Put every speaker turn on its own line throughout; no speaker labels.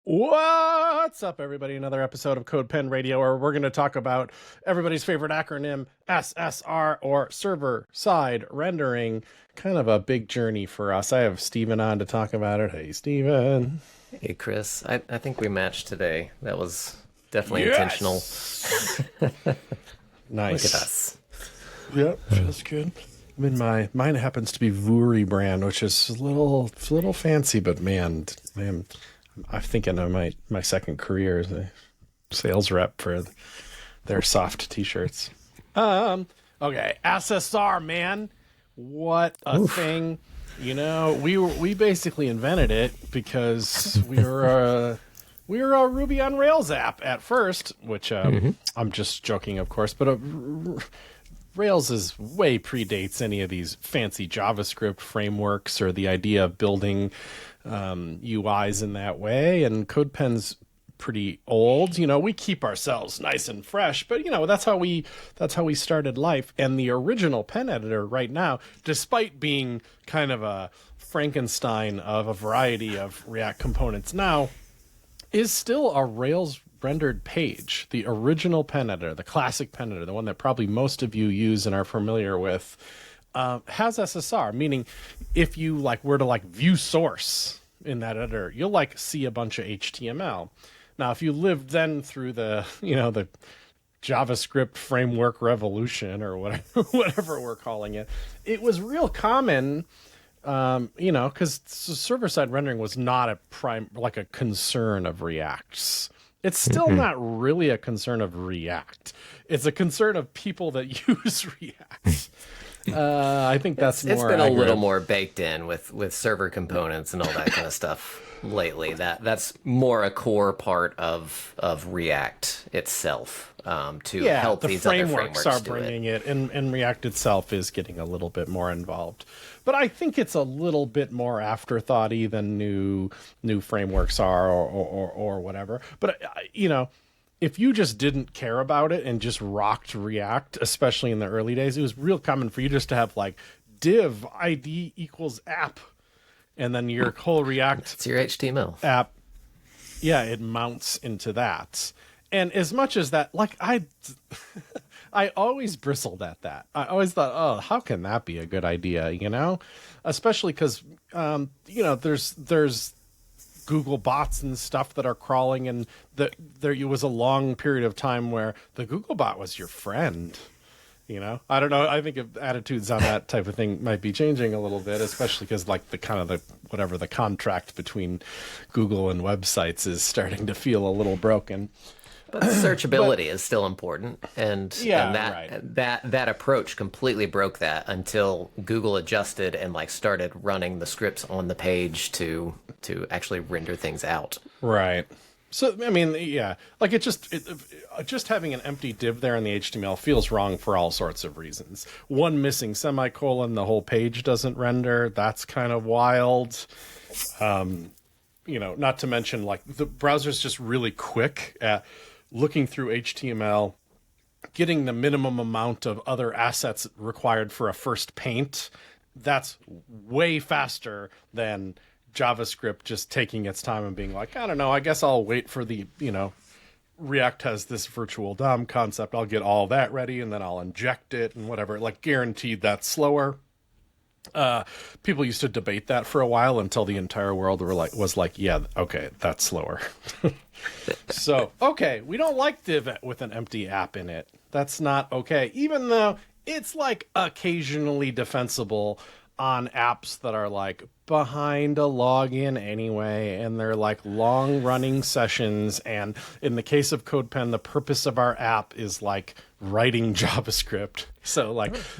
What's up, everybody? Another episode of CodePen Radio, where we're going to talk about everybody's favorite acronym, SSR, or server-side rendering. Kind of a big journey for us. I have Steven on to talk about it. Hey, Steven.
Hey, Chris. I think we matched today. That was definitely intentional.
Nice.
Look at us.
Yep, feels good. I mean, mine happens to be Vuri brand, which is a little fancy, but man, I'm thinking of my second career as a sales rep for their soft t-shirts. Okay, SSR, man. What a thing. You know, we basically invented it because we were a Ruby on Rails app at first, which I'm just joking, of course, but Rails is way predates any of these fancy JavaScript frameworks or the idea of building UIs in that way. And CodePen's pretty old. You know, we keep ourselves nice and fresh, but you know, that's how we started life. And the original pen editor right now, despite being kind of a Frankenstein of a variety of React components now, is still a Rails rendered page. The original pen editor, the classic pen editor, the one that probably most of you use and are familiar with, has SSR, meaning if you were to view source in that editor, you'll see a bunch of HTML. Now, if you lived then through the JavaScript framework revolution or whatever we're calling it, it was real common, because server-side rendering was not a concern of React's. It's still not really a concern of React. It's a concern of people that use React. I think it's been
a little more baked in with server components and all that kind of stuff lately. That's more a core part of React itself to help these other frameworks
are bringing it, and React itself is getting a little bit more involved. But I think it's a little bit more afterthoughty than new frameworks are or whatever. But if you just didn't care about it and just rocked React, especially in the early days, it was real common for you just to have div ID equals app, and then your whole React
it's your HTML
app, it mounts into that. And as much as that, I always bristled at that. I always thought, oh, how can that be a good idea? Especially because there's Google bots and stuff that are crawling, and there was a long period of time where the Google bot was your friend. I don't know. I think attitudes on that type of thing might be changing a little bit, especially because the contract between Google and websites is starting to feel a little broken.
But searchability is still important, and that approach completely broke that until Google adjusted and started running the scripts on the page to actually render things out.
Right. So I mean, just having an empty div there in the HTML feels wrong for all sorts of reasons. One missing semicolon, the whole page doesn't render. That's kind of wild. Not to mention the browser's just really quick at looking through HTML, getting the minimum amount of other assets required for a first paint. That's way faster than JavaScript just taking its time and being I don't know, I guess I'll wait for the, React has this virtual DOM concept. I'll get all that ready and then I'll inject it and whatever. Guaranteed that's slower. People used to debate that for a while until the entire world was yeah, okay, that's slower. So, okay, we don't like div with an empty app in it. That's not okay, even though it's occasionally defensible on apps that are behind a login anyway, and they're long running sessions. And in the case of CodePen, the purpose of our app is writing JavaScript. So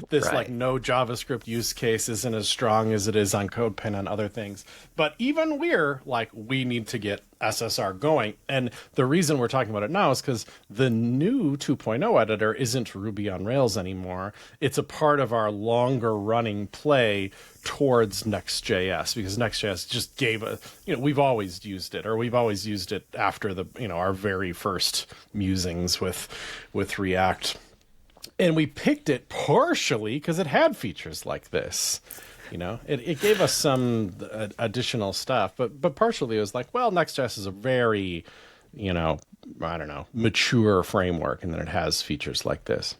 this no JavaScript use case isn't as strong as it is on CodePen and other things. But even we're we need to get SSR going. And the reason we're talking about it now is because the new 2.0 editor isn't Ruby on Rails anymore. It's a part of our longer running play towards Next.js, because Next.js just gave we've always used it, or we've always used it after our very first musings with React. And we picked it partially because it had features like this. It gave us some additional stuff, but partially it was like, well, Next.js is a very, I don't know, mature framework, and then it has features like this.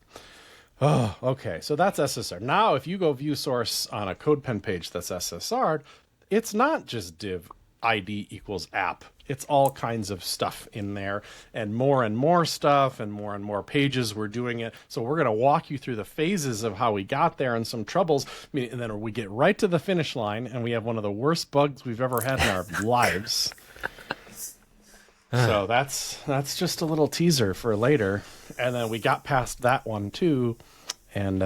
Oh, okay. So that's SSR. Now, if you go view source on a CodePen page that's SSR'd, it's not just div ID equals app. It's all kinds of stuff in there, and more stuff, and more pages we're doing it. So we're going to walk you through the phases of how we got there and some troubles. And then we get right to the finish line, and we have one of the worst bugs we've ever had in our lives. So that's just a little teaser for later. And then we got past that one too. And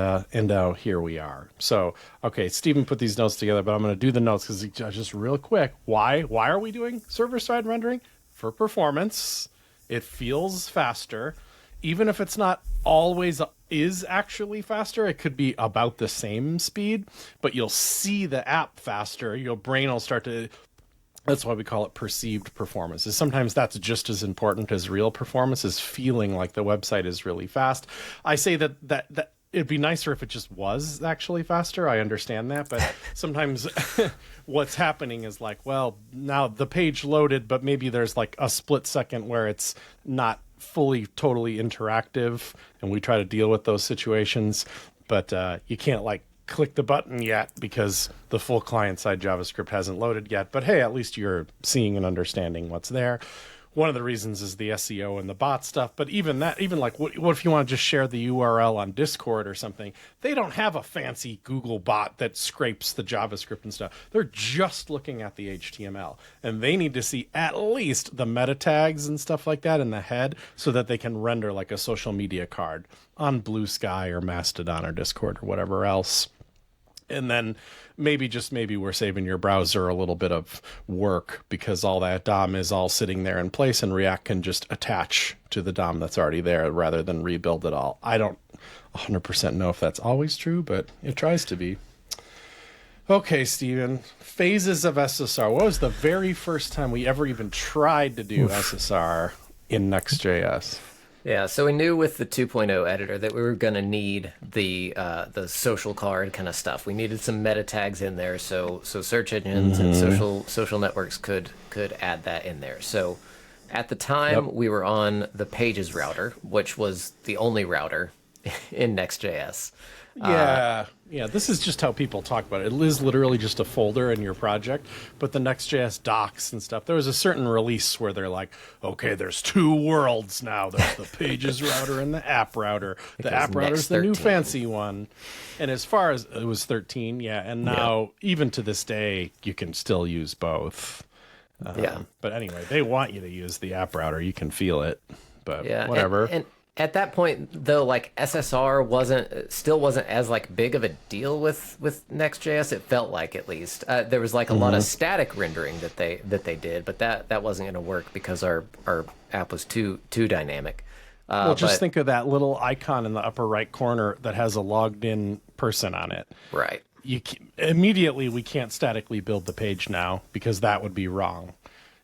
here we are. So, okay, Stephen put these notes together, but I'm going to do the notes because just real quick. Why are we doing server-side rendering? For performance. It feels faster. Even if it's not always is actually faster, it could be about the same speed, but you'll see the app faster. Your brain will start to... That's why we call it perceived performance. Sometimes that's just as important as real performance, is feeling like the website is really fast. I say that it'd be nicer if it just was actually faster. I understand that, but sometimes what's happening is like, well, now the page loaded, but maybe there's like a split second where it's not fully, totally interactive, and we try to deal with those situations, but you can't like click the button yet because the full client-side JavaScript hasn't loaded yet. But hey, at least you're seeing and understanding what's there. One of the reasons is the SEO and the bot stuff. But even like, what if you want to just share the URL on Discord or something? They don't have a fancy Google bot that scrapes the JavaScript and stuff. They're just looking at the HTML. And they need to see at least the meta tags and stuff like that in the head so that they can render like a social media card on Blue Sky or Mastodon or Discord or whatever else. And then maybe we're saving your browser a little bit of work because all that DOM is all sitting there in place, and React can just attach to the DOM that's already there rather than rebuild it all. I don't 100% know if that's always true, but it tries to be. Okay, Stephen, phases of SSR. What was the very first time we ever even tried to do SSR in Next.js?
Yeah, so we knew with the 2.0 editor that we were going to need the social card kind of stuff. We needed some meta tags in there, so search engines and social networks could add that in there. So at the time, we were on the Pages router, which was the only router in Next.js.
Yeah, this is just how people talk about it. It is literally just a folder in your project, but the Next.js docs and stuff, there was a certain release where they're like, okay, there's two worlds now. There's the Pages router and the app router. The app router is the new fancy one. And as far as it was 13, and now even to this day, you can still use both. But anyway, they want you to use the app router. You can feel it, but whatever.
And at that point, though, like SSR still wasn't as like big of a deal with Next.js. It felt like, at least there was like a lot of static rendering that they did, but that wasn't going to work because our app was too dynamic.
Well, just think of that little icon in the upper right corner that has a logged in person on it.
Right.
Immediately we can't statically build the page now because that would be wrong,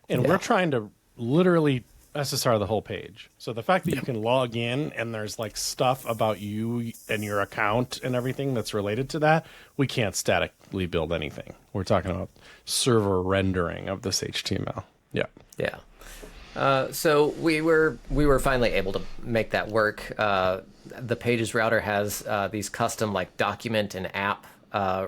and we're trying to literally SSR the whole page. So the fact that you can log in and there's like stuff about you and your account and everything that's related to that, we can't statically build anything. We're talking about server rendering of this HTML.
So we were finally able to make that work. The Pages router has these custom like document and app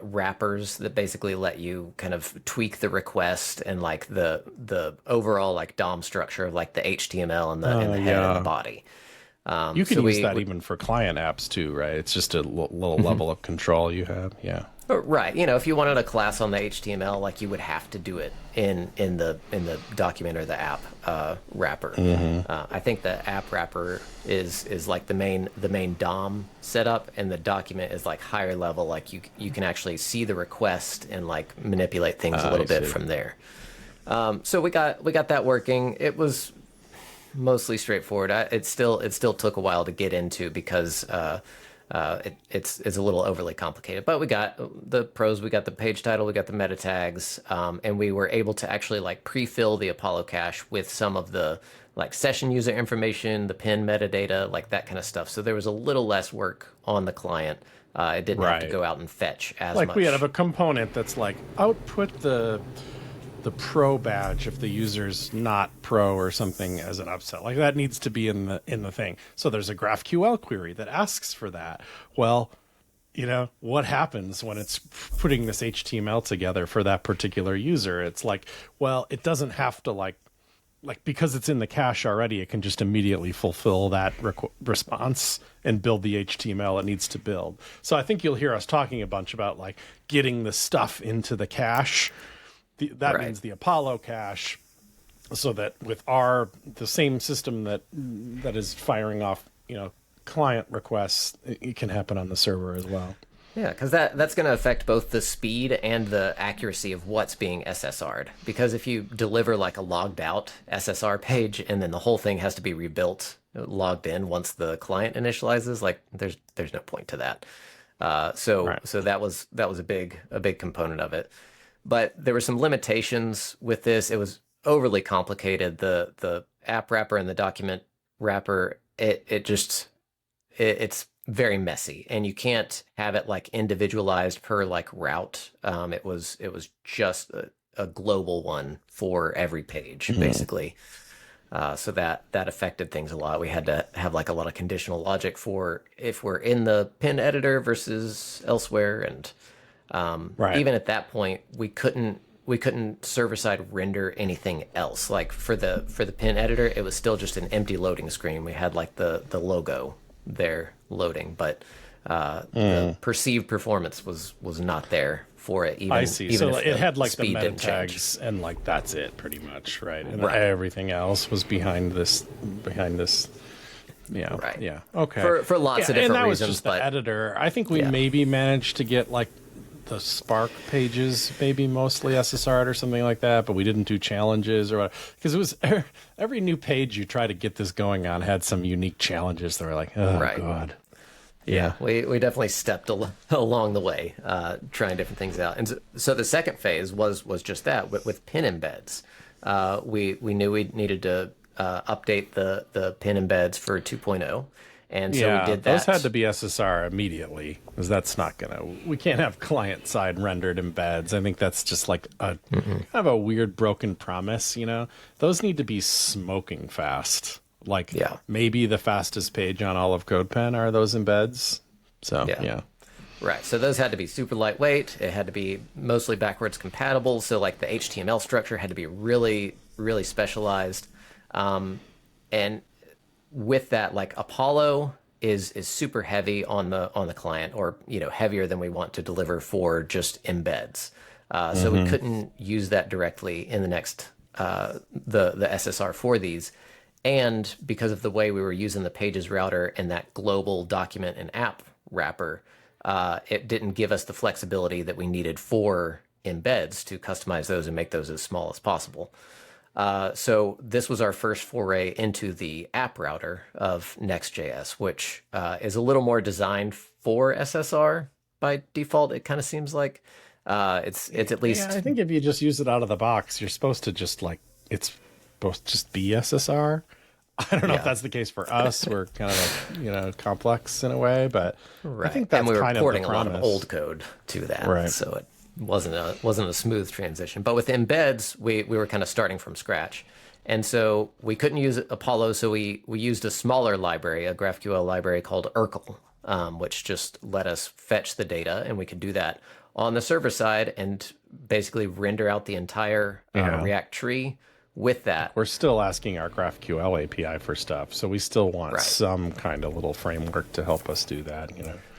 wrappers that basically let you kind of tweak the request and like the overall like DOM structure of like the HTML and the head and the body.
You can use that even for client apps too, right? It's just a little level of control you have. Yeah.
Right. If you wanted a class on the HTML, like you would have to do it in the document or the app wrapper. I think the app wrapper is like the main DOM setup, and the document is like higher level. Like you can actually see the request and like manipulate things a little bit from there. So we got that working. It was mostly straightforward. It still took a while to get into because it's a little overly complicated, but we got the pros. We got the page title, we got the meta tags, and we were able to actually like pre-fill the Apollo cache with some of the like session user information, the pin metadata, like that kind of stuff. So there was a little less work on the client It didn't have to go out and fetch as
like
much.
we have a component that's like output the pro badge if the user's not pro or something as an upsell. Like that needs to be in the thing. So there's a GraphQL query that asks for that. Well, what happens when it's putting this HTML together for that particular user? It's like, well, it doesn't have to like because it's in the cache already, it can just immediately fulfill that response and build the HTML it needs to build. So I think you'll hear us talking a bunch about like getting the stuff into the cache. That means the Apollo cache, so that with the same system that is firing off, client requests, it can happen on the server as well.
Yeah, because that's going to affect both the speed and the accuracy of what's being SSR'd. Because if you deliver like a logged out SSR page and then the whole thing has to be rebuilt, logged in once the client initializes, like there's no point to that. So that was a big component of it. But there were some limitations with this. It was overly complicated. The app wrapper and the document wrapper, it's very messy, and you can't have it like individualized per like route. It was just a global one for every page, basically. So that affected things a lot. We had to have like a lot of conditional logic for if we're in the pin editor versus elsewhere, and even at that point, we couldn't server side render anything else. Like for the pin editor, it was still just an empty loading screen. We had like the logo there loading, but the perceived performance was not there for it. Even,
I see.
Even
So it had like the
speed
meta
didn't
tags,
change.
and like that's it, pretty much, right? And everything else was behind this. Yeah.
Right.
Yeah. Okay.
For lots of different
and that
reasons,
was just
but
the editor. I think we maybe managed to get like the Spark pages, maybe mostly SSR'd or something like that, but we didn't do challenges or what, because it was every new page you try to get this going on had some unique challenges that were like, oh god.
Yeah, we definitely stepped along the way, trying different things out. And so the second phase was just that with pin embeds. We knew we needed to update the pin embeds for 2.0. And so we did that.
Those had to be SSR immediately, because that's not we can't have client-side rendered embeds. I think that's just like kind of a weird broken promise, Those need to be smoking fast. Like maybe the fastest page on all of CodePen are those embeds. So, yeah.
Right. So those had to be super lightweight. It had to be mostly backwards compatible. So like the HTML structure had to be really, really specialized. And with that, like Apollo is super heavy on the client, or heavier than we want to deliver for just embeds. So we couldn't use that directly in the next the SSR for these. And because of the way we were using the pages router and that global document and app wrapper, it didn't give us the flexibility that we needed for embeds to customize those and make those as small as possible. So this was our first foray into the app router of Next.js, which is a little more designed for SSR by default. It kind of seems like it's at least.
Yeah, I think if you just use it out of the box, you're supposed to just it's supposed to just be SSR. I don't know if that's the case for us. We're kind of like, complex in a way, but I think that's
and we were
kind of
porting
the
a lot of
promise.
old code to that,
Right.
so it wasn't a smooth transition. But with embeds, we were kind of starting from scratch, and so we couldn't use Apollo, so we used a smaller library, a GraphQL library called Urkel, which just let us fetch the data, and we could do that on the server side and basically render out the entire React tree. With that,
we're still asking our GraphQL API for stuff, so we still want some kind of little framework to help us do that,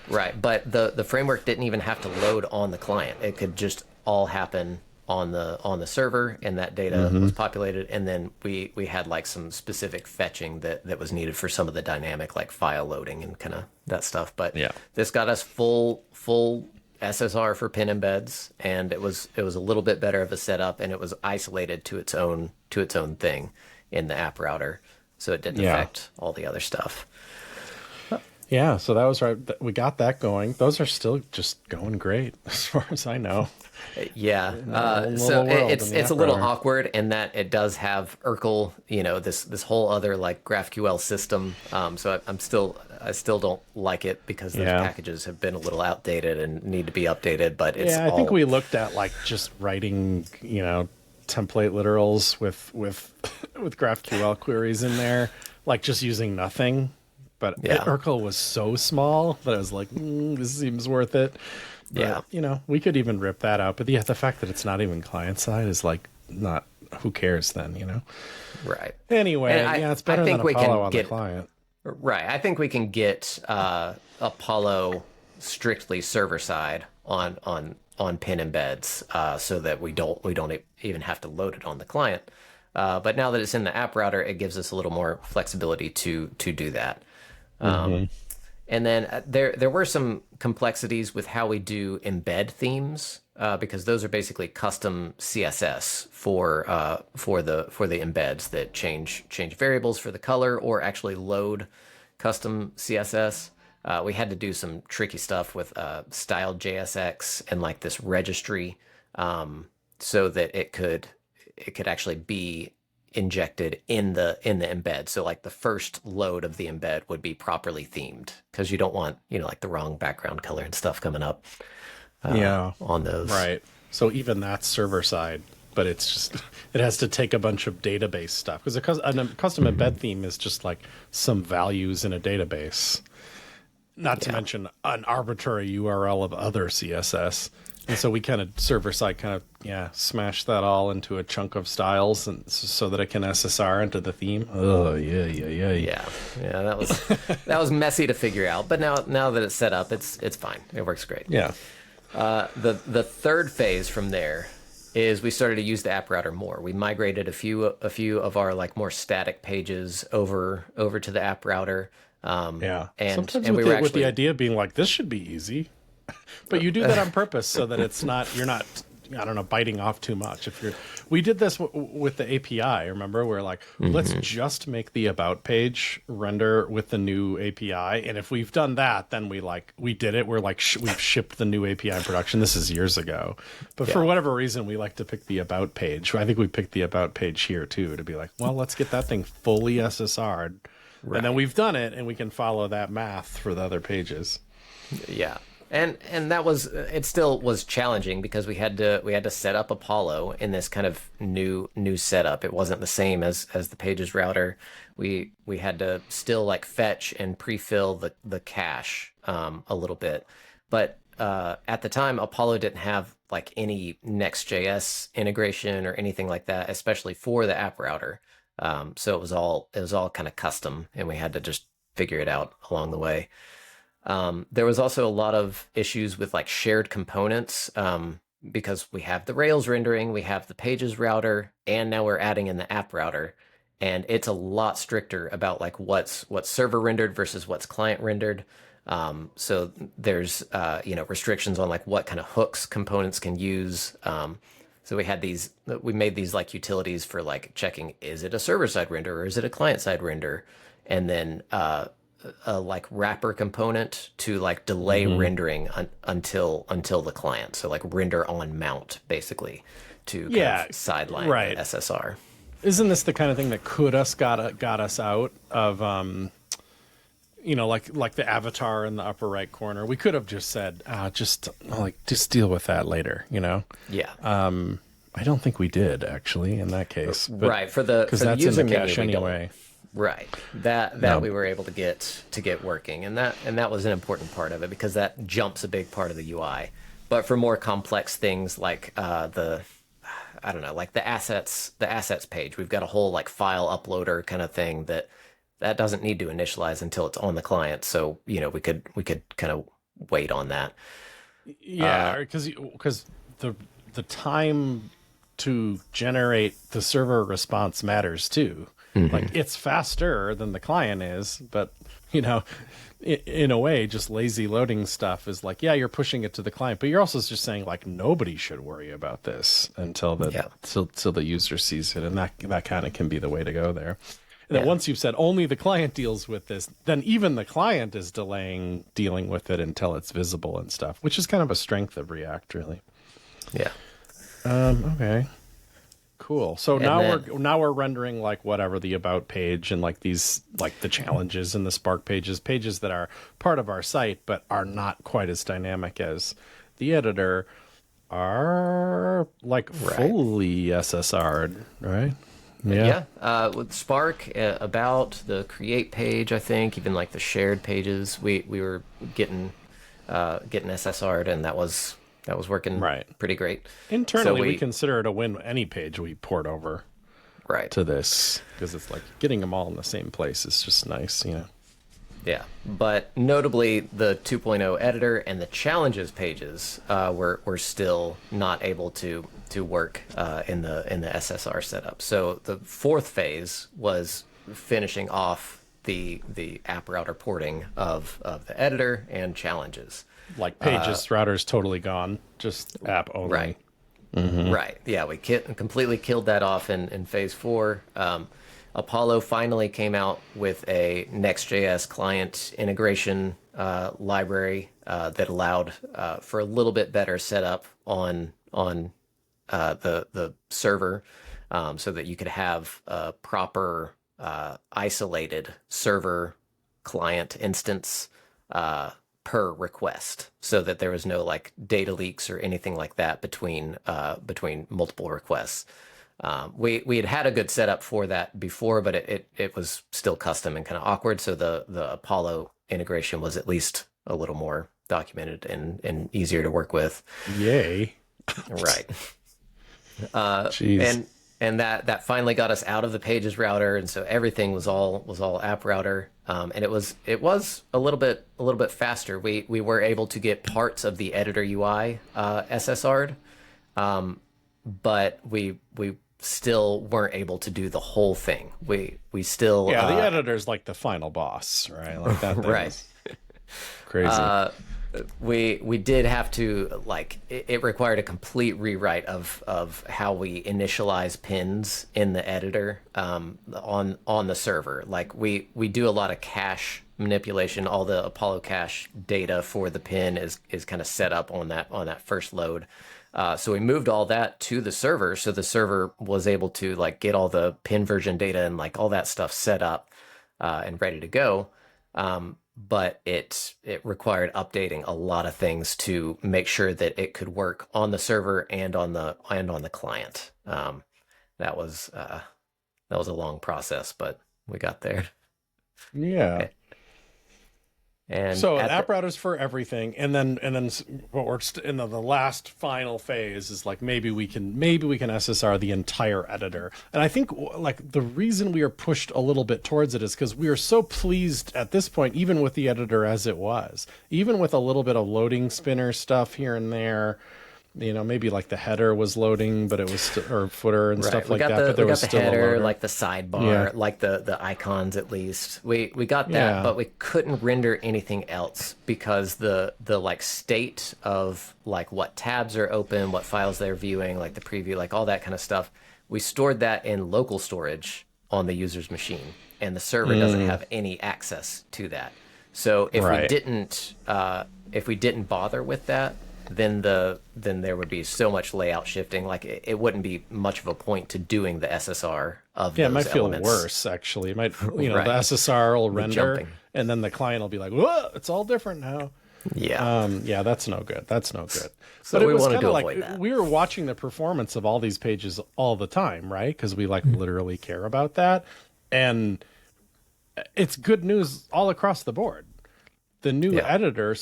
Right, but the framework didn't even have to load on the client. It could just all happen on the server, and that data was populated, and then we had like some specific fetching that was needed for some of the dynamic, like file loading and kind of that stuff. But this got us full SSR for pin embeds, and it was a little bit better of a setup, and it was isolated to its own thing in the app router, so it didn't affect all the other stuff.
Yeah, so that was right. We got that going. Those are still just going great, as far as I know.
Yeah. So it's a little awkward in that it does have Urkel, this whole other like GraphQL system. So I still don't like it because those packages have been a little outdated and need to be updated. But it's
I think we looked at like just writing, template literals with with GraphQL queries in there, like just using nothing. But Urkel was so small that I was like, this seems worth it. But, we could even rip that out. But the fact that it's not even client side is like not, who cares then,
Right.
Anyway, it's better than Apollo on the client.
Right. I think we can get Apollo strictly server side on pin embeds so that we don't even have to load it on the client. But now that it's in the app router, it gives us a little more flexibility to do that. And then there were some complexities with how we do embed themes because those are basically custom CSS for the embeds that change variables for the color or actually load custom CSS. We had to do some tricky stuff with styled JSX and like this registry so that it could actually be injected in the embed. So like the first load of the embed would be properly themed because you don't want, like the wrong background color and stuff coming up on those.
Right. So even that's server side, but it's just, it has to take a bunch of database stuff because a custom embed theme is just like some values in a database, not to mention an arbitrary URL of other CSS. And so we kind of server side smash that all into a chunk of styles and so that it can SSR into the theme. Oh yeah.
That was messy to figure out, but now that it's set up, it's fine. It works great.
Yeah.
The third phase from there is we started to use the app router more. We migrated a few of our like more static pages over to the app router. And
sometimes with the idea being like, this should be easy. But you do that on purpose so that you're not, I don't know, biting off too much. We did this with the API, remember? We're like, let's just make the about page render with the new API. And if we've done that, then we did it. We're like, we've shipped the new API in production. This is years ago. But for whatever reason, we like to pick the about page. I think we picked the about page here too, to be like, well, let's get that thing fully SSR'd. Right. And then we've done it and we can follow that math for the other pages.
Yeah. And it still was challenging because we had to set up Apollo in this kind of new setup. It wasn't the same as the pages router. We had to still like fetch and pre-fill the cache a little bit. But at the time, Apollo didn't have like any Next.js integration or anything like that, especially for the app router. So it was all kind of custom, and we had to just figure it out along the way. There was also a lot of issues with like shared components because we have the Rails rendering, we have the pages router, and now we're adding in the app router. And it's a lot stricter about like what's server rendered versus what's client rendered. So there's restrictions on like what kind of hooks components can use. So we made these like utilities for like checking, is it a server side render or is it a client side render? And then a like wrapper component to like delay rendering until the client. So like render on mount basically to kind of sideline the SSR.
Isn't this the kind of thing that got us out of like the avatar in the upper right corner? We could have just said just deal with that later,
Yeah.
I don't think we did actually in that case. But,
right, for the user in the cache anyway. Right. That we were able to get working, and that was an important part of it because that jumps a big part of the UI. But for more complex things like the assets page, we've got a whole like file uploader kind of thing that doesn't need to initialize until it's on the client. So, we could kind of wait on that.
Yeah, because the time to generate the server response matters too. Like it's faster than the client is, but in a way, just lazy loading stuff is like, you're pushing it to the client, but you're also just saying like nobody should worry about this until the user sees it, and that kind of can be the way to go there. And then once you've said only the client deals with this, then even the client is dealing with it until it's visible and stuff, which is kind of a strength of React, really.
Yeah.
Okay. Cool. So now we're rendering like whatever the about page and like these like the challenges and the Spark pages that are part of our site but are not quite as dynamic as the editor are like fully SSR'd, right?
Yeah. With Spark, about the create page, I think even like the shared pages, we were getting SSR'd, and that was working pretty great.
Internally, we consider it a win any page we port over to this, because it's like getting them all in the same place is just nice, you know.
Yeah, but notably the 2.0 editor and the challenges pages were still not able to work in the SSR setup. So the fourth phase was finishing off the app router porting of the editor and challenges.
Like pages router's totally gone, just app only.
Right. Mm-hmm. Right. Yeah, we completely killed that off in phase 4. Apollo finally came out with a Next.js client integration library that allowed for a little bit better setup on the server, so that you could have a proper isolated server client instance per request, so that there was no like data leaks or anything like that between multiple requests. We had a good setup for that before, but it was still custom and kind of awkward. So the Apollo integration was at least a little more documented and easier to work with.
Yay!
Right.
Jeez.
And that finally got us out of the pages router, and so everything was all app router. And it was a little bit faster. We were able to get parts of the editor UI SSR'd, but we still weren't able to do the whole thing. We still
the editor's like the final boss, right? Like that thing
right.
Crazy.
We did have to, like, it required a complete rewrite of how we initialize pins in the editor on the server. Like we do a lot of cache manipulation. All the Apollo cache data for the pin is kind of set up on that first load. So we moved all that to the server, so the server was able to like get all the pin version data and like all that stuff set up and ready to go. But it required updating a lot of things to make sure that it could work on the server and on the client. That was a long process, but we got there.
Yeah.
And
so app routers for everything, and then what we're in the last final phase is like maybe we can SSR the entire editor. And I think like the reason we are pushed a little bit towards it is because we are so pleased at this point, even with the editor as it was, even with a little bit of loading spinner stuff here and there. You know, maybe like the header was loading, but it was or footer and stuff like that. But there was still
header,
a loader.
like the sidebar, like the icons at least. We got that, but we couldn't render anything else because the like state of like what tabs are open, what files they're viewing, like the preview, like all that kind of stuff. We stored that in local storage on the user's machine, and the server doesn't have any access to that. So if we didn't bother with that, then there would be so much layout shifting. Like it wouldn't be much of a point to doing the SSR of those
it might
elements.
feel worse actually. It might the SSR will render and then the client will be like, whoa, it's all different now.
Yeah.
That's no good.
So
but it
we
was
wanted to
like
avoid that.
We were watching the performance of all these pages all the time, right? Because we like literally care about that, and it's good news all across the board. The new editor,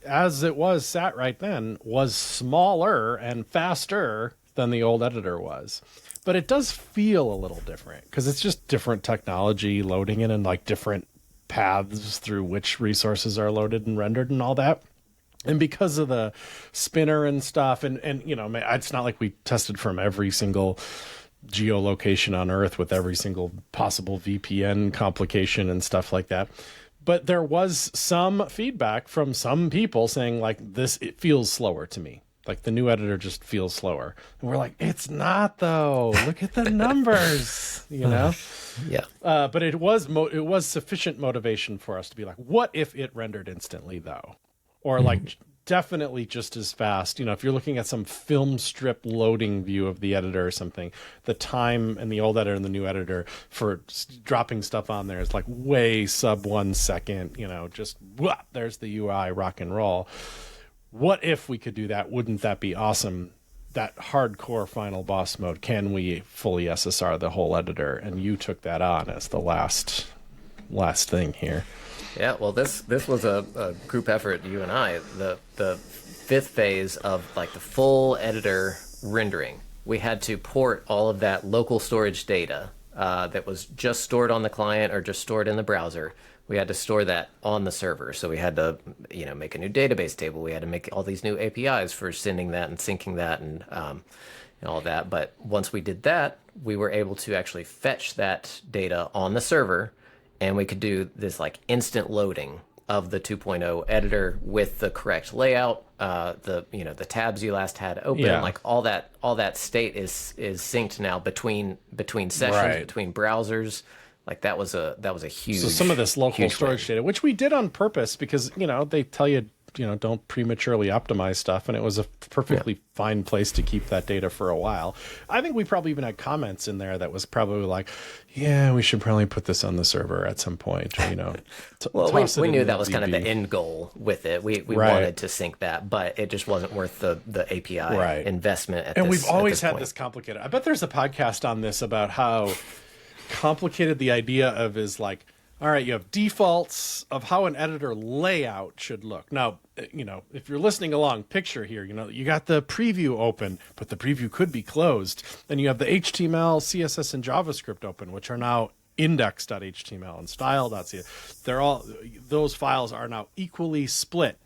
as it was sat right then, was smaller and faster than the old editor was. But it does feel a little different because it's just different technology loading in and like different paths through which resources are loaded and rendered and all that. And because of the spinner and stuff, and you know, it's not like we tested from every single geolocation on Earth with every single possible VPN complication and stuff like that. But there was some feedback from some people saying like it feels slower to me. Like the new editor just feels slower. And we're like, it's not though. Look at the numbers, you know?
Yeah.
But it was sufficient motivation for us to be like, what if it rendered instantly though? Or like definitely just as fast. You know, if you're looking at some film strip loading view of the editor or something, the time in the old editor and the new editor for dropping stuff on there is like way sub 1 second, you know, just there's the UI, rock and roll. What if we could do that? Wouldn't that be awesome? That hardcore final boss mode, can we fully SSR the whole editor? And you took that on as the last thing here.
Yeah, well, this was a group effort, you and I. The fifth phase of like the full editor rendering, we had to port all of that local storage data that was just stored on the client or just stored in the browser. We had to store that on the server. So we had to, you know, make a new database table. We had to make all these new APIs for sending that and syncing that and all that. But once we did that, we were able to actually fetch that data on the server, and we could do this like instant loading of the 2.0 editor with the correct layout, the tabs you last had open, like all that state is synced now between sessions, between browsers. Like that was a huge.
So some of this local storage data, which we did on purpose because, you know, they tell you, you know, don't prematurely optimize stuff. And it was a perfectly fine place to keep that data for a while. I think we probably even had comments in there that was probably like, yeah, we should probably put this on the server at some point, or, you know.
Well, we knew that was kind of the end goal with it. We wanted to sync that, but it just wasn't worth the API investment at
and
this,
we've always had
point.
This complicated. I bet there's a podcast on this about how complicated the idea of is like, all right, you have defaults of how an editor layout should look. Now, you know, if you're listening along, picture here, you know, you got the preview open, but the preview could be closed. Then you have the HTML, CSS, and JavaScript open, which are now index.html and style.cs. Those files are now equally split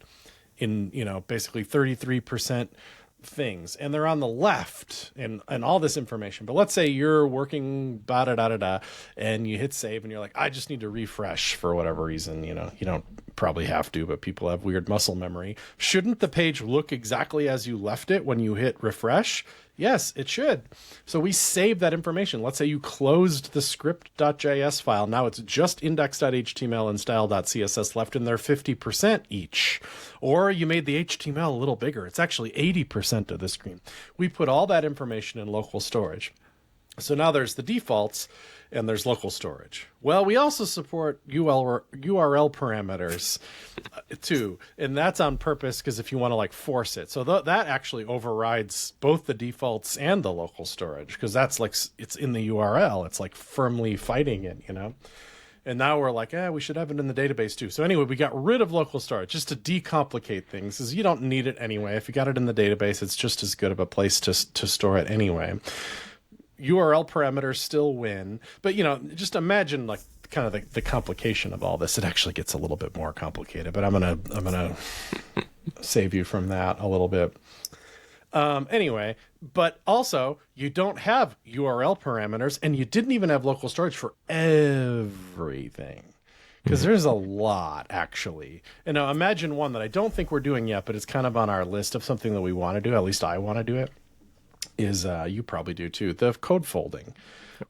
in, you know, basically 33% things, and they're on the left and all this information. But let's say you're working and you hit save and you're like, I just need to refresh for whatever reason. You know, you don't probably have to, but people have weird muscle memory. Shouldn't the page look exactly as you left it when you hit refresh? Yes, it should. So we save that information. Let's say you closed the script.js file. Now it's just index.html and style.css left in there 50% each. Or you made the HTML a little bigger. It's actually 80% of the screen. We put all that information in local storage. So now there's the defaults and there's local storage. Well, we also support URL parameters too, and that's on purpose because if you want to like force it. So that actually overrides both the defaults and the local storage because that's like, it's in the URL. It's like firmly fighting it, you know? And now we're like, we should have it in the database too. So anyway, we got rid of local storage just to decomplicate things because you don't need it anyway. If you got it in the database, it's just as good of a place to store it anyway. URL parameters still win, but you know, just imagine like kind of the complication of all this. It actually gets a little bit more complicated, but I'm gonna save you from that a little bit. Anyway, but also you don't have URL parameters, and you didn't even have local storage for everything. Because there's a lot, actually. And now imagine one that I don't think we're doing yet, but it's kind of on our list of something that we want to do. At least I want to do it. Is you probably do too, the code folding.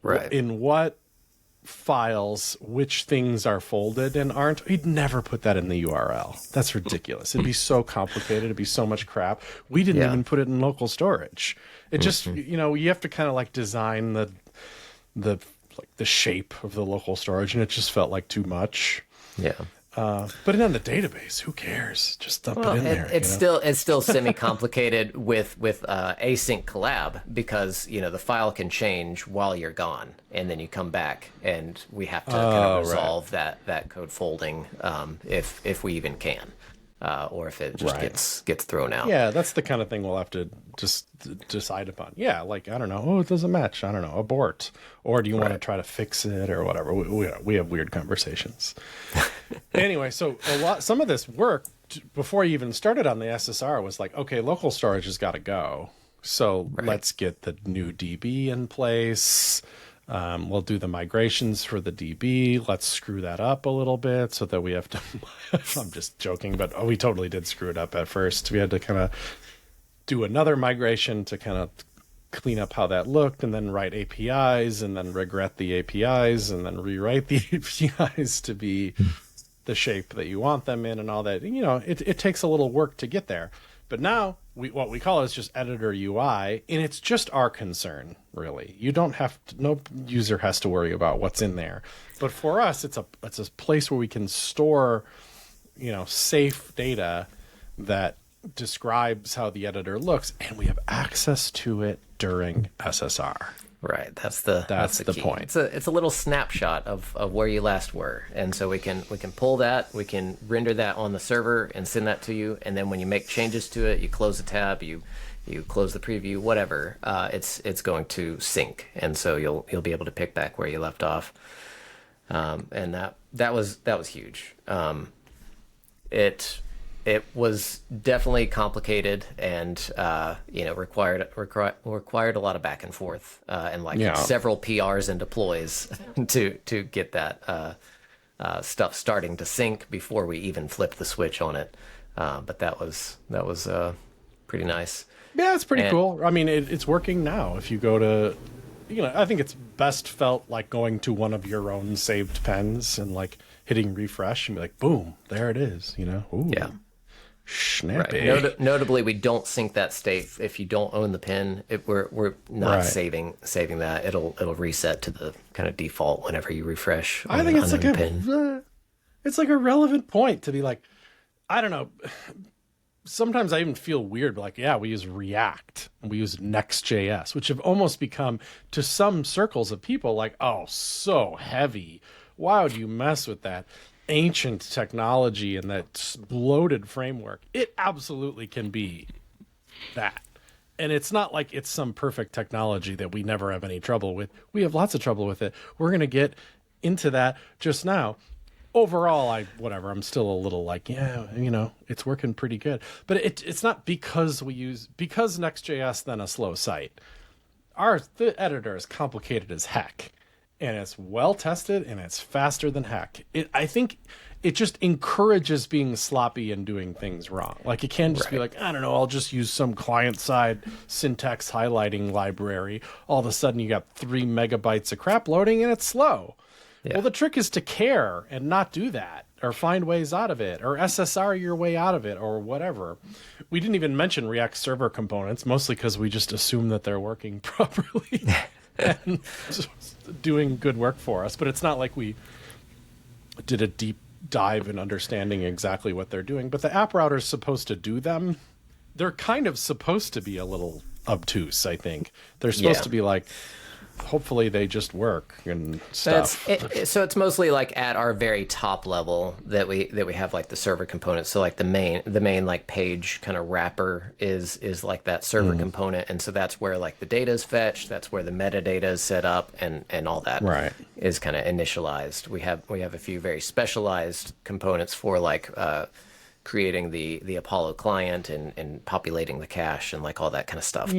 Right.
In what files which things are folded and aren't. We'd never put that in the URL. That's ridiculous. It'd be so complicated. It'd be so much crap. We didn't even put it in local storage. It just, you know, you have to kind of like design the shape of the local storage, and it just felt like too much.
Yeah.
But in the database, who cares? Just dump it in there.
It's still semi-complicated with async collab because, you know, the file can change while you're gone, and then you come back, and we have to kind of resolve that code folding if we even can, or if it just gets thrown out.
Yeah, that's the kind of thing we'll have to just decide upon. Yeah, like, I don't know. Oh, it doesn't match. I don't know. Abort. Or do you want to try to fix it or whatever? We have weird conversations. Anyway, so some of this work before you even started on the SSR was like, okay, local storage has got to go. So let's get the new DB in place. We'll do the migrations for the DB. Let's screw that up a little bit so that we have to, I'm just joking, but we totally did screw it up at first. We had to kind of do another migration to kind of clean up how that looked, and then write APIs, and then regret the APIs, and then rewrite the APIs to be the shape that you want them in, and all that. It takes a little work to get there. But now what we call is just editor UI, and it's just our concern, really. You don't have to, no user has to worry about what's in there. But for us, it's a place where we can store, safe data that describes how the editor looks, and we have access to it during SSR.
Right, that's the key.
Point.
It's a little snapshot of where you last were, and so we can pull that, we can render that on the server and send that to you, and then when you make changes to it, you close the tab, you close the preview, whatever, it's going to sync, and so you'll be able to pick back where you left off, and that was huge. It was definitely complicated and required a lot of back and forth and several PRs and deploys to get that stuff starting to sync before we even flipped the switch on it. But that was pretty nice.
Yeah, it's pretty cool. I mean, it's working now. If you go to, I think it's best felt like going to one of your own saved pens and like hitting refresh and be like, boom, there it is. Ooh.
Yeah.
Snappy.
Right. Notably, we don't sync that state if you don't own the pin. We're not saving that. It'll reset to the kind of default whenever you refresh.
I think it's like it's like a relevant point to be like, I don't know. Sometimes I even feel weird, but like, we use React and we use Next.js, which have almost become to some circles of people like, oh, so heavy. Why would you mess with that ancient technology and that bloated framework? It absolutely can be that. And it's not like it's some perfect technology that we never have any trouble with. We have lots of trouble with it. We're going to get into that just now. Overall, I'm still a little like, it's working pretty good. But it's not because because Next.js then a slow site. The editor is complicated as heck. And it's well tested, and it's faster than heck. I think it just encourages being sloppy and doing things wrong. Like, it can just be like, I don't know, I'll just use some client-side syntax highlighting library. All of a sudden, you got 3 megabytes of crap loading, and it's slow. Yeah. Well, the trick is to care and not do that, or find ways out of it, or SSR your way out of it, or whatever. We didn't even mention React server components, mostly because we just assume that they're working properly. And doing good work for us, but it's not like we did a deep dive in understanding exactly what they're doing. But the app router is supposed to do them. They're kind of supposed to be a little obtuse, I think. They're supposed to be like, hopefully they just work and stuff.
So it's mostly like at our very top level that we have like the server components. So like the main like page kind of wrapper is like that server component, and so that's where like the data is fetched. That's where the metadata is set up, and all that is kind of initialized. We have a few very specialized components for like creating the Apollo client and populating the cache and like all that kind of stuff.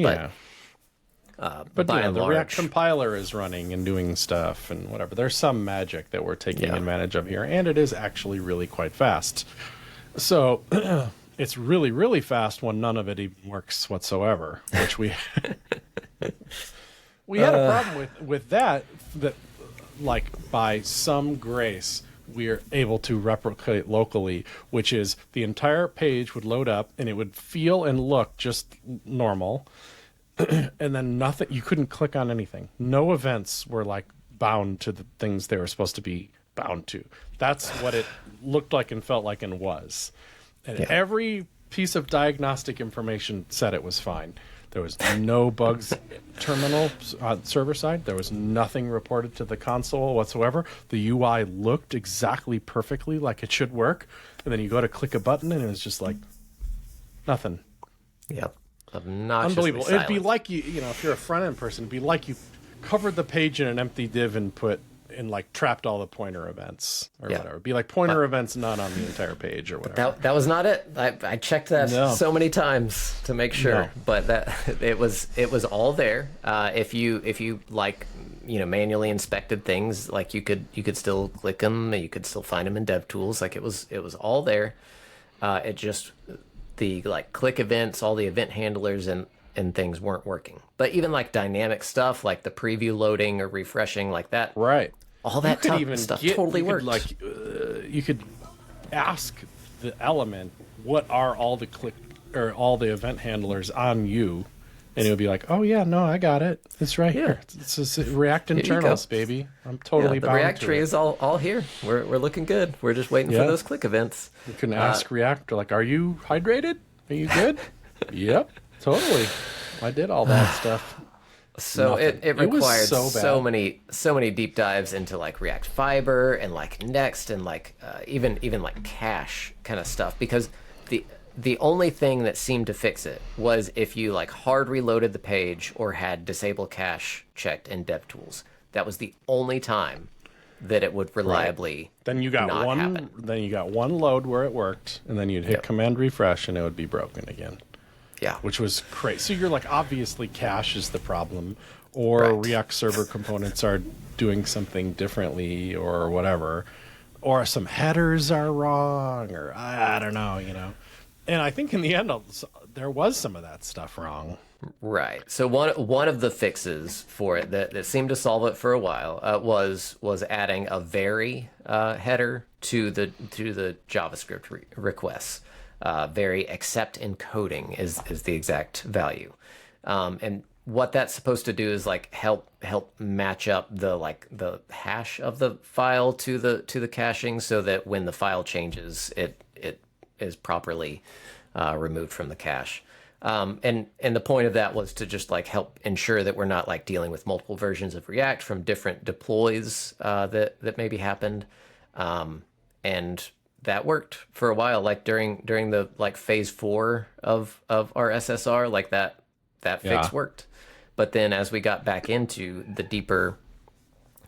But the React compiler is running and doing stuff and whatever. There's some magic that we're taking advantage of here, and it is actually really quite fast. So it's really, really fast when none of it even works whatsoever, which we had a problem with that like by some grace we're able to replicate locally, which is the entire page would load up and it would feel and look just normal. And then nothing, you couldn't click on anything. No events were like bound to the things they were supposed to be bound to. That's what it looked like and felt like and was. And every piece of diagnostic information said it was fine. There was no bugs terminal server side. There was nothing reported to the console whatsoever. The UI looked exactly perfectly like it should work. And then you go to click a button and it was just like nothing.
Yep. Unbelievable.
Silent. It'd be like if you're a front end person, it'd be like you covered the page in an empty div and trapped all the pointer events or whatever. It'd be like pointer events not on the entire page or whatever.
That was not it. I checked that so many times to make sure, but that it was all there. If you like manually inspected things, like you could still click them, you could still find them in DevTools. Like it was all there. It just the like click events, all the event handlers and things weren't working. But even like dynamic stuff, like the preview loading or refreshing, like that,
right?
all that stuff totally worked.
You could ask the element, what are all the all the event handlers on you, and it would be like, oh yeah, no, I got it. It's right here. It's just React internals, baby. I'm totally
the
bound
React
to
tree
it.
is all here. We're looking good. We're just waiting for those click events.
You can ask React, like, are you hydrated? Are you good? Yep, totally. I did all that stuff.
So it required so many deep dives into like React Fiber and like Next and like even like cache kind of stuff, because the only thing that seemed to fix it was if you like hard reloaded the page or had disable cache checked in DevTools. That was the only time that it would reliably
Then you got
not
one
happen.
Then you got one load where it worked, and then you'd hit command refresh and it would be broken again.
Yeah.
Which was crazy. So you're like, obviously cache is the problem, or React server components are doing something differently or whatever, or some headers are wrong, or I don't know, And I think in the end, there was some of that stuff wrong.
Right. So one of the fixes for it that seemed to solve it for a while was adding a vary header to the JavaScript requests. Vary except encoding is the exact value, and what that's supposed to do is like help match up the hash of the file to the caching, so that when the file changes, it is properly removed from the cache. And the point of that was to just like help ensure that we're not like dealing with multiple versions of React from different deploys that maybe happened, and that worked for a while. Like during the like phase 4 of our SSR, like that fix worked. But then as we got back into the deeper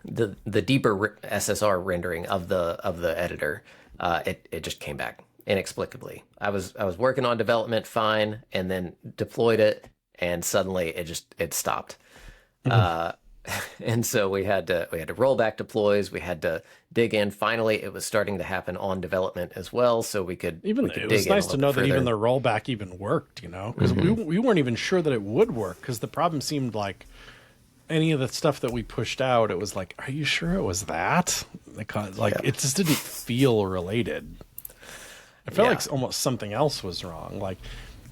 SSR rendering of the editor, it just came back inexplicably. I was working on development fine, and then deployed it, and suddenly it stopped. And so we had to roll back deploys. We had to dig in. Finally, it was starting to happen on development as well, so we could
it was nice to know that even the rollback even worked, because we weren't even sure that it would work, because the problem seemed like any of the stuff that we pushed out, it was like, are you sure it was that? Because it just didn't feel related. I felt like almost something else was wrong. Like,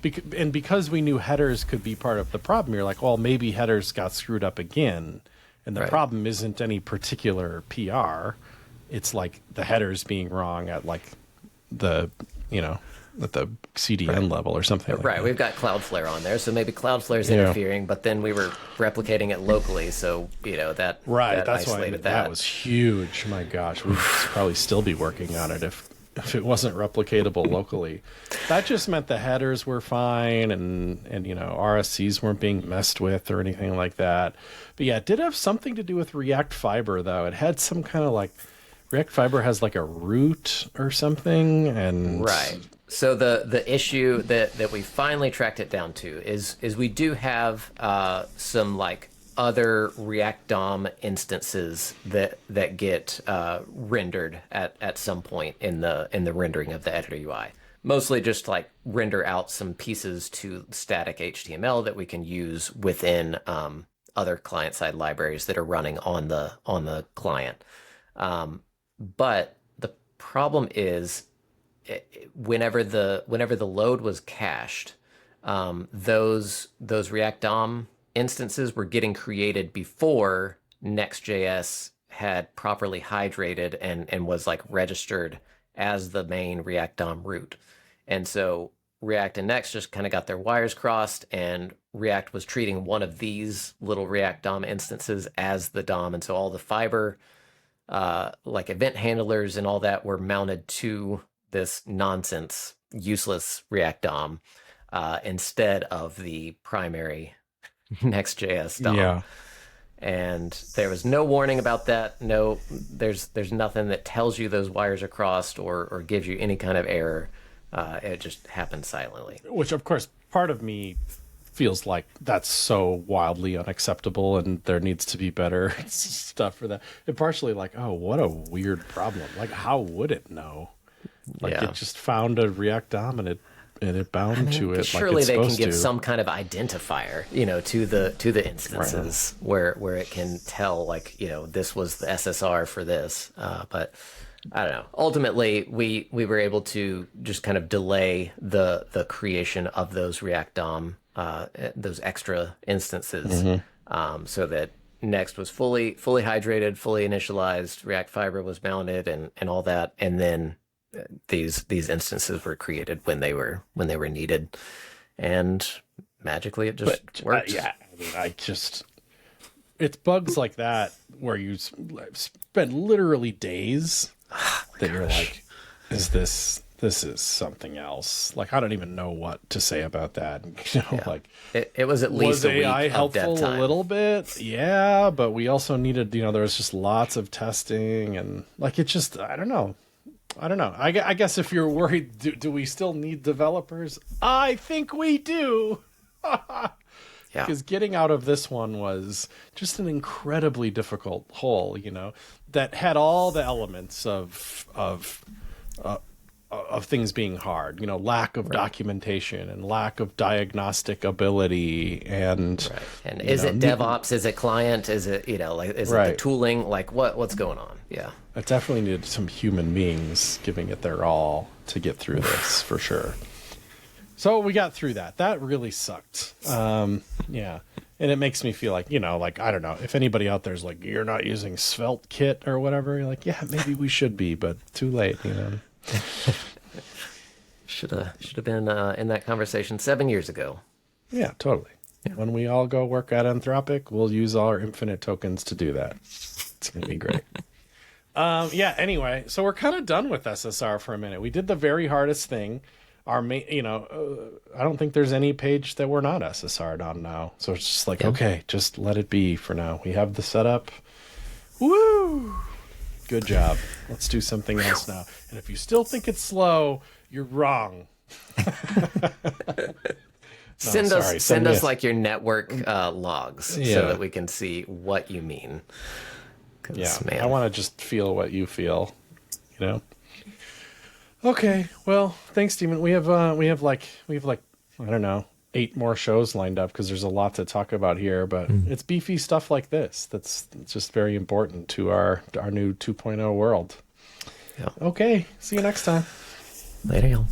because we knew headers could be part of the problem, you're like, well, maybe headers got screwed up again. And the problem isn't any particular PR. It's like the headers being wrong at like the, at the CDN level or something like that.
Right, we've got Cloudflare on there, so maybe Cloudflare's interfering, but then we were replicating it locally, so, that
that's
isolated
why that was huge. My gosh, we'd probably still be working on it if it wasn't replicatable locally. That just meant the headers were fine, and RSCs weren't being messed with or anything like that. But yeah, it did have something to do with React Fiber, though. It had some kind of like, React Fiber has like a root or something, and
right. So the issue that we finally tracked it down to is we do have some like other React DOM instances that get rendered at some point in the rendering of the editor UI. Mostly just like render out some pieces to static HTML that we can use within other client-side libraries that are running on the client. But the problem is, whenever the load was cached, those React DOM instances were getting created before Next.js had properly hydrated and was like registered as the main React DOM root. And so React and Next just kind of got their wires crossed, and React was treating one of these little React DOM instances as the DOM. And so all the Fiber, like event handlers and all that, were mounted to this nonsense, useless React DOM instead of the primary Next.js DOM. Yeah. And there was no warning about that. No, there's nothing that tells you those wires are crossed or gives you any kind of error. It just happened silently.
Which, of course, part of me feels like that's so wildly unacceptable, and there needs to be better stuff for that. And partially like, oh, what a weird problem. Like, how would it know? Like, it just found a React DOM and they're bound to it.
Surely
like it's
they can
supposed
give
to.
some kind of identifier, to the instances where it can tell, like, this was the SSR for this. But I don't know. Ultimately, we were able to just kind of delay the creation of those React DOM, those extra instances, so that Next was fully hydrated, fully initialized, React Fiber was mounted, and all that, and then these instances were created when they were needed, and magically it just worked.
Yeah, I mean, it's bugs like that where you spend literally days that you're like, this is something else. Like, I don't even know what to say about that. Like
it was at least a week
AI
of dev
helpful
time.
a little bit, yeah, but we also needed, there was just lots of testing, and like it just, I don't know. I guess if you're worried, do we still need developers? I think we do.
Yeah.
Because getting out of this one was just an incredibly difficult hole, that had all the elements of things being hard, lack of documentation and lack of diagnostic ability, and
is it DevOps? Is it client? Is it is it the tooling? Like what's going on? Yeah,
it definitely needed some human beings giving it their all to get through this for sure. So we got through that. That really sucked. Yeah. And it makes me feel like, I don't know, if anybody out there's like, you're not using Svelte kit or whatever, you're like, yeah, maybe we should be, but too late,
Should have been in that conversation 7 years ago.
Yeah, totally. Yeah. When we all go work at Anthropic, we'll use our infinite tokens to do that. It's going to be great. Yeah, anyway, so we're kind of done with SSR for a minute. We did the very hardest thing. Our main, I don't think there's any page that we're not SSR'd on now. So it's just like, okay, just let it be for now. We have the setup. Woo! Good job. Let's do something else now. And if you still think it's slow, you're wrong.
Send us like your network logs so that we can see what you mean.
Yeah, man. I want to just feel what you feel, Okay, well, thanks, Steven. We have like I don't know, 8 more shows lined up because there's a lot to talk about here, but it's beefy stuff like this that's just very important to our new 2.0 world. Yeah. Okay, see you next time.
Later, y'all.